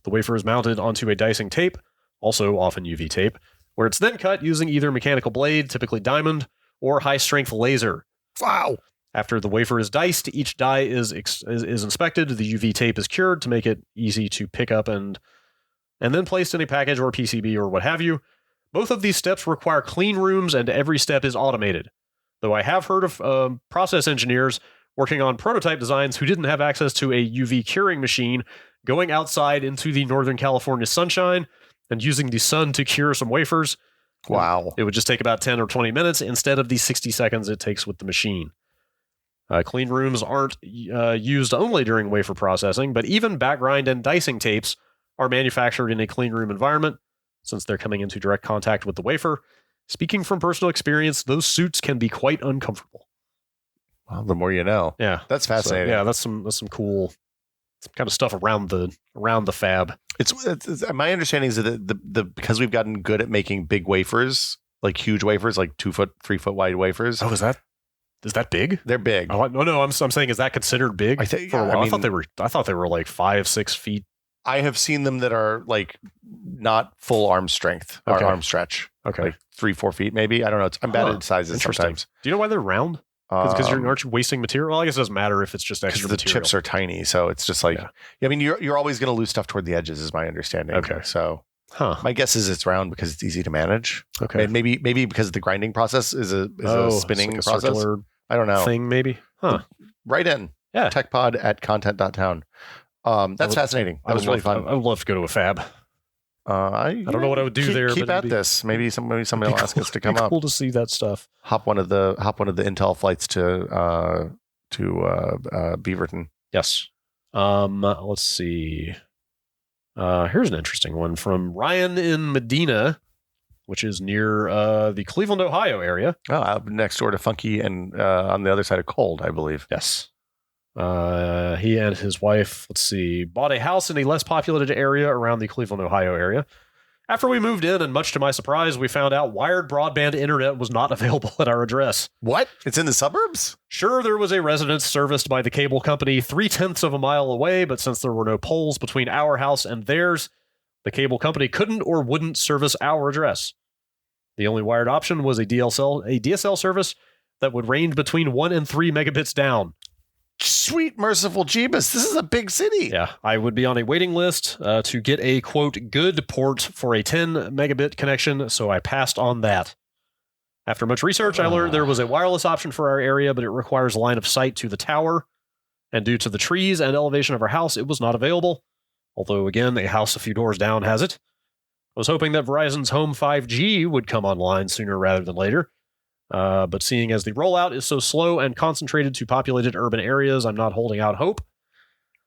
The wafer is mounted onto a dicing tape, also often UV tape, where it's then cut using either mechanical blade, typically diamond, or high-strength laser. Wow! After the wafer is diced, each die is inspected, the UV tape is cured to make it easy to pick up and then placed in a package or PCB or what have you. Both of these steps require clean rooms and every step is automated. Though I have heard of process engineers working on prototype designs who didn't have access to a UV curing machine, going outside into the Northern California sunshine and using the sun to cure some wafers. Wow. It would just take about 10 or 20 minutes instead of the 60 seconds it takes with the machine. Clean rooms aren't used only during wafer processing, but even backgrind and dicing tapes are manufactured in a clean room environment since they're coming into direct contact with the wafer. Speaking from personal experience, those suits can be quite uncomfortable. Well, the more you know. Yeah, That's fascinating. So, yeah, that's some cool, some kind of stuff around the fab. It's my understanding is that the because we've gotten good at making big wafers, like huge wafers, like 2 foot, 3 foot wide wafers. Oh, is that big? They're big. Oh, no. I'm saying, is that considered big? I think. For a while? I mean, I thought they were like 5-6 feet. I have seen them that are like not full arm strength or arm stretch. Okay, like 3-4 feet maybe. I don't know. I'm bad at sizes sometimes. Do you know why they're round? Because aren't you wasting material? Well, I guess it doesn't matter if it's just extra material. The chips are tiny, so it's just like. Yeah, I mean, you're always going to lose stuff toward the edges, is my understanding. Okay, so my guess is it's round because it's easy to manage. Okay, and maybe because the grinding process is a spinning like a process. Circular I don't know thing maybe. Write in techpod@content.town. That's fascinating. That was really fun. I would love to go to a fab. I don't know what I would do there. Keep at this. Maybe somebody will ask us to come up. Cool to see that stuff. Hop one of the Intel flights to Beaverton. Yes. Let's see. Here's an interesting one from Ryan in Medina, which is near the Cleveland, Ohio area. Oh, next door to Funky and on the other side of Cold, I believe. Yes. He and his wife, bought a house in a less populated area around the Cleveland, Ohio area. After we moved in, and much to my surprise, we found out wired broadband internet was not available at our address. What? It's in the suburbs? Sure, there was a residence serviced by the cable company 0.3 of a mile away, but since there were no poles between our house and theirs, the cable company couldn't or wouldn't service our address. The only wired option was a DSL service that would range between 1 and 3 megabits down. Sweet merciful Jeebus, this is a big city. Yeah, I would be on a waiting list to get a, quote, good port for a 10 megabit connection, so I passed on that. After much research, I learned there was a wireless option for our area, but it requires line of sight to the tower, and due to the trees and elevation of our house, it was not available, although, again, a house a few doors down has it. I was hoping that Verizon's Home 5G would come online sooner rather than later. But seeing as the rollout is so slow and concentrated to populated urban areas, I'm not holding out hope.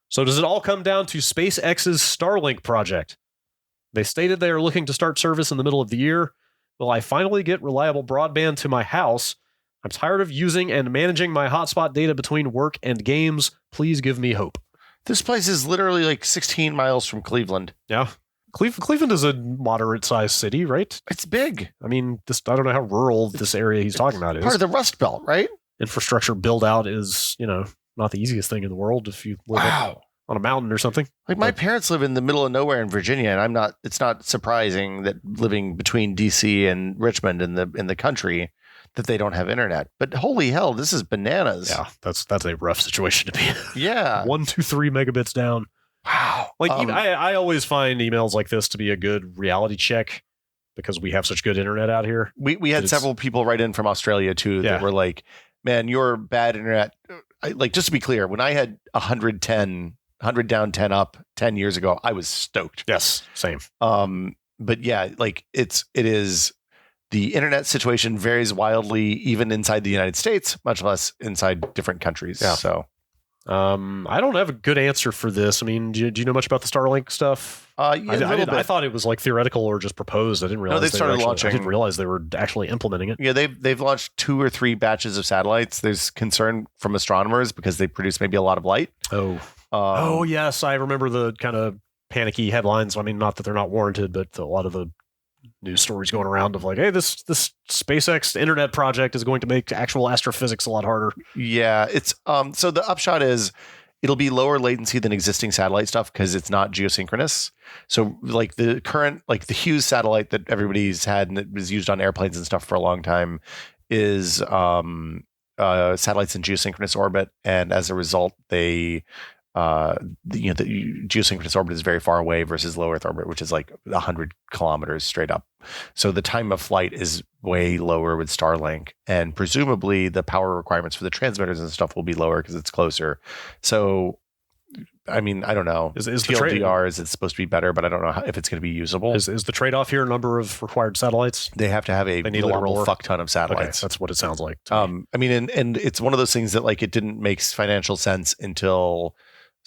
So does it all come down to SpaceX's Starlink project? They stated they are looking to start service in the middle of the year. Will I finally get reliable broadband to my house? I'm tired of using and managing my hotspot data between work and games. Please give me hope. This place is literally like 16 miles from Cleveland. Yeah. Cleveland is a moderate-sized city, right? It's big. I mean, I don't know how rural this area he's talking about is. Part of the Rust Belt, right? Infrastructure build-out is, not the easiest thing in the world if you live up on a mountain or something. Like my parents live in the middle of nowhere in Virginia, and it's not surprising that living between DC and Richmond in the country that they don't have internet. But holy hell, this is bananas. Yeah, that's a rough situation to be in. Yeah. 1, 2, 3 megabits down. Wow. Like I always find emails like this to be a good reality check because we have such good internet out here. We had several people write in from Australia too that were like, man, your bad internet. Like, just to be clear, when I had 100 down, 10 up 10 years ago, I was stoked. Yes, same. But yeah, like it is the internet situation varies wildly even inside the United States, much less inside different countries. Yeah. So I don't have a good answer for this. I mean, do you know much about the Starlink stuff? I thought it was like theoretical or just proposed. I didn't realize they started launching. I didn't realize they were actually implementing it. Yeah, they've launched 2 or 3 batches of satellites. There's concern from astronomers because they produce maybe a lot of light. Oh, yes, I remember the kind of panicky headlines. I mean, not that they're not warranted, but a lot of the news stories going around of like, hey, this SpaceX internet project is going to make actual astrophysics a lot harder. Yeah, it's so the upshot is it'll be lower latency than existing satellite stuff because it's not geosynchronous. So like the current, like the Hughes satellite that everybody's had and that was used on airplanes and stuff for a long time is satellites in geosynchronous orbit, and as a result, the geosynchronous orbit is very far away versus low Earth orbit, which is like 100 kilometers straight up. So the time of flight is way lower with Starlink, and presumably the power requirements for the transmitters and stuff will be lower because it's closer. So I mean, I don't know. Is the trade TLDR is it's supposed to be better, but I don't know if it's going to be usable. is the trade-off here number of required satellites? They have to have a They need a lot literal more. fuck ton of satellites. Okay, that's what it sounds like. to me. I mean, and it's one of those things that like it didn't make financial sense until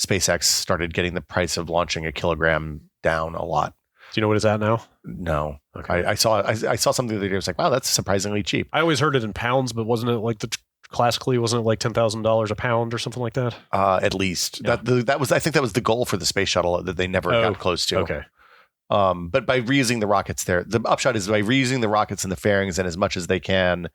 SpaceX started getting the price of launching a kilogram down a lot. Do you know what it's at now? No, Okay. I saw something the other day. I was like, wow, that's surprisingly cheap. I always heard it in pounds, but wasn't it like classically wasn't it like $10,000 a pound or something like that? At least Yeah. that was I think that was the goal for the space shuttle that they never got close to. Okay. But by reusing the rockets there, the upshot is by reusing the rockets and the fairings and as much as they can,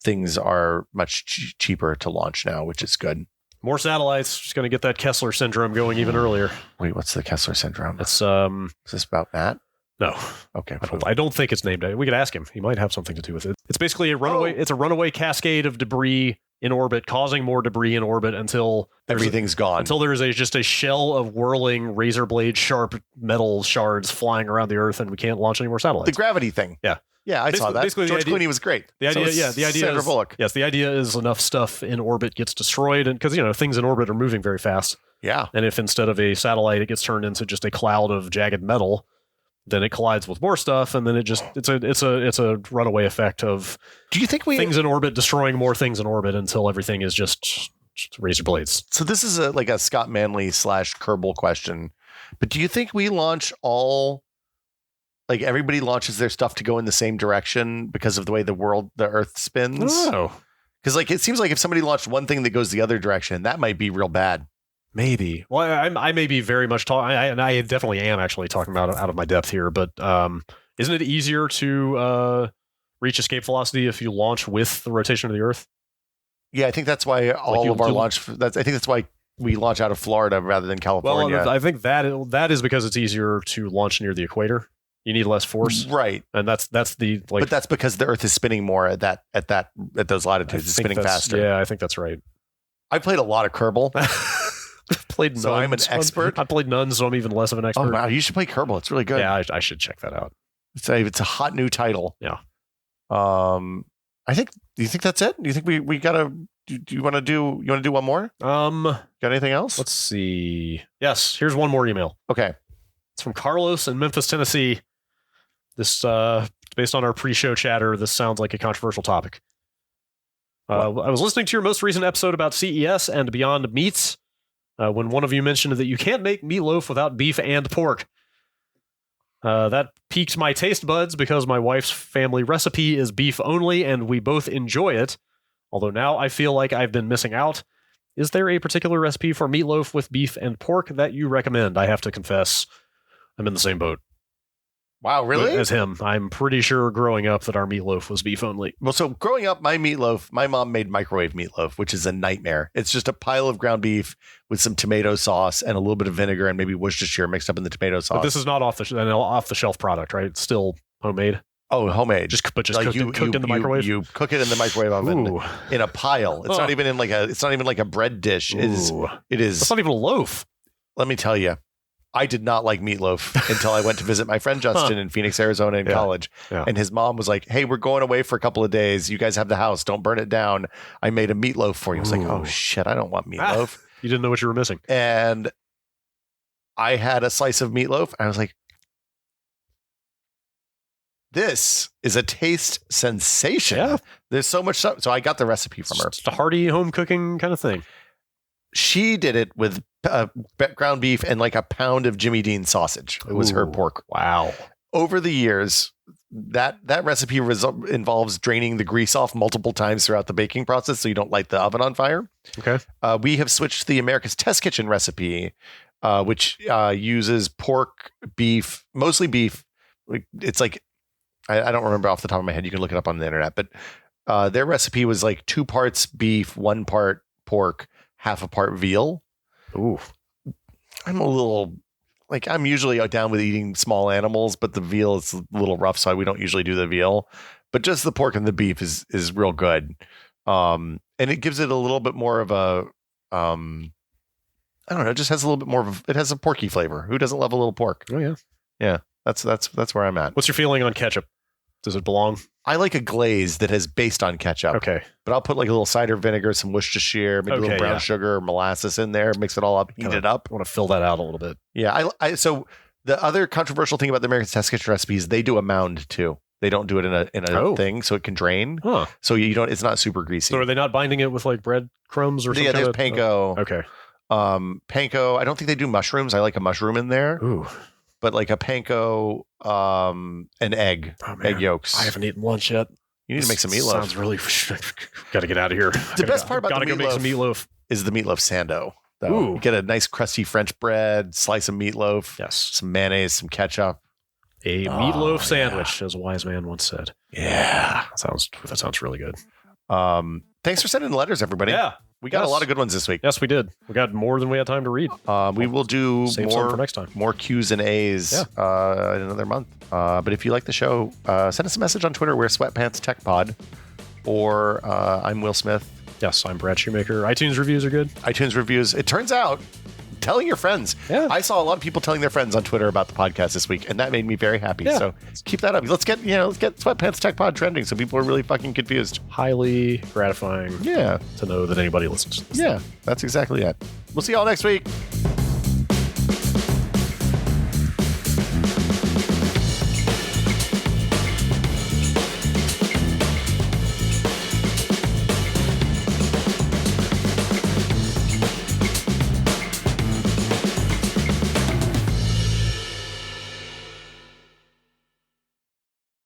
things are much cheaper to launch now, which is good. More satellites, just going to get that Kessler syndrome going even earlier. Wait, what's the Kessler syndrome? It's Is this about Matt? no, Okay. I don't think it's named. We could ask him. He might have something to do with it. It's basically a runaway. It's a runaway cascade of debris in orbit, causing more debris in orbit until Everything's gone. Until there is just a shell of whirling razor blade sharp metal shards flying around the Earth, and we can't launch any more satellites. The gravity thing. Yeah. Yeah, I saw that. Basically, George Clooney was great. The idea, the idea Sandra is, Bullock. Yes, the idea is enough stuff in orbit gets destroyed, and because things in orbit are moving very fast, Yeah. and if instead of a satellite it gets turned into just a cloud of jagged metal, then it collides with more stuff, and then it's a runaway effect of Do you think things in orbit destroying more things in orbit until everything is just razor blades. So this is like a Scott Manley / Kerbal question, but do you think we launch all? Like everybody launches their stuff to go in the same direction because of the way the Earth spins. Oh, Because like it seems like if somebody launched one thing that goes the other direction, that might be real bad. maybe. Well, I may be very much talking, and I definitely am actually talking about it out of my depth here. But isn't it easier to reach escape velocity if you launch with the rotation of the Earth? Yeah, I think that's why all of our launch. I think that's why we launch out of Florida rather than California. Well, I think that is because it's easier to launch near the equator. You need less force, right? And that's the like. But that's because the Earth is spinning more at those latitudes. It's spinning faster. Yeah, I think that's right. I played a lot of Kerbal. Played none. So I'm an expert. I played none, so I'm even less of an expert. Oh wow, you should play Kerbal. It's really good. Yeah, I should check that out. It's a hot new title. Yeah. I think. Do you think that's it? Do you think we gotta? Do you want to do? You want to do one more? Got anything else? Let's see. Yes, here's one more email. Okay. It's from Carlos in Memphis, Tennessee. This, based on our pre-show chatter, this sounds like a controversial topic. I was listening to your most recent episode about CES and Beyond Meats when one of you mentioned that you can't make meatloaf without beef and pork. That piqued my taste buds because my wife's family recipe is beef only, and we both enjoy it. Although now I feel like I've been missing out. Is there a particular recipe for meatloaf with beef and pork that you recommend? I have to confess, I'm in the same boat. Wow, really? As him. I'm pretty sure growing up that our meatloaf was beef only. Well, so growing up, my mom made microwave meatloaf, which is a nightmare. It's just a pile of ground beef with some tomato sauce and a little bit of vinegar and maybe Worcestershire mixed up in the tomato sauce. But this is not off the shelf product, right? It's still homemade. Oh, homemade. Just cooked in the microwave. You cook it in the microwave oven. Ooh. In a pile. It's not even in like a bread dish. It is. It's not even a loaf. Let me tell you. I did not like meatloaf until I went to visit my friend Justin in Phoenix, Arizona in college. Yeah. And his mom was like, hey, we're going away for a couple of days. You guys have the house. Don't burn it down. I made a meatloaf for you. I was like, oh, shit, I don't want meatloaf. You didn't know what you were missing. And I had a slice of meatloaf. I was like, this is a taste sensation. Yeah. There's so much stuff. So I got the recipe from her. It's a hearty home cooking kind of thing. She did it with ground beef and like a pound of Jimmy Dean sausage. It was her pork. Wow. Over the years, that recipe involves draining the grease off multiple times throughout the baking process so you don't light the oven on fire. Okay. We have switched to the America's Test Kitchen recipe, which uses pork, beef, mostly beef. It's like, I don't remember off the top of my head. You can look it up on the internet, but their recipe was like 2 parts beef, 1 part pork, half a part veal. Ooh. I'm usually down with eating small animals, but the veal is a little rough, so we don't usually do the veal. But just the pork and the beef is real good. And it gives it a little bit more of a, I don't know, it just has a little bit more of it has a porky flavor. Who doesn't love a little pork? Oh, yeah. Yeah, that's where I'm at. What's your feeling on ketchup? Does it belong? I like a glaze that is based on ketchup. Okay. But I'll put like a little cider vinegar, some Worcestershire, maybe a little brown sugar, molasses in there, mix it all up, heat it up. I want to fill that out a little bit. Yeah. So the other controversial thing about the American Test Kitchen recipes, they do a mound too. They don't do it in a thing, so it can drain. Huh. So you don't. It's not super greasy. So are they not binding it with like bread crumbs or something? Yeah, there's panko. Okay. Panko. I don't think they do mushrooms. I like a mushroom in there. Ooh. But like a panko, an egg, egg yolks. I haven't eaten lunch yet. You need to make some meatloaf. Sounds really. Got to get out of here. The best part about the meatloaf, go make some meatloaf is the meatloaf sando. Though. Ooh. You get a nice crusty French bread, slice of meatloaf, yes, some mayonnaise, some ketchup. A meatloaf sandwich, as a wise man once said. Yeah, that sounds really good. Thanks for sending the letters, everybody. Yeah, we got a lot of good ones this week. Yes, we did. We got more than we had time to read. We will do Save some for next time. More Q's and A's in another month. But if you like the show, send us a message on Twitter. We're Sweatpants Tech Pod, or I'm Will Smith. Yes, I'm Brad Shoemaker. iTunes reviews are good. iTunes reviews. It turns out, telling your friends. Yeah. I saw a lot of people telling their friends on Twitter about the podcast this week, and that made me very happy. Yeah. So keep that up. Let's get Sweatpants Tech Pod trending, so people are really fucking confused. Highly gratifying. Yeah. To know that anybody listens to this. Yeah, that's exactly it. We'll see y'all next week.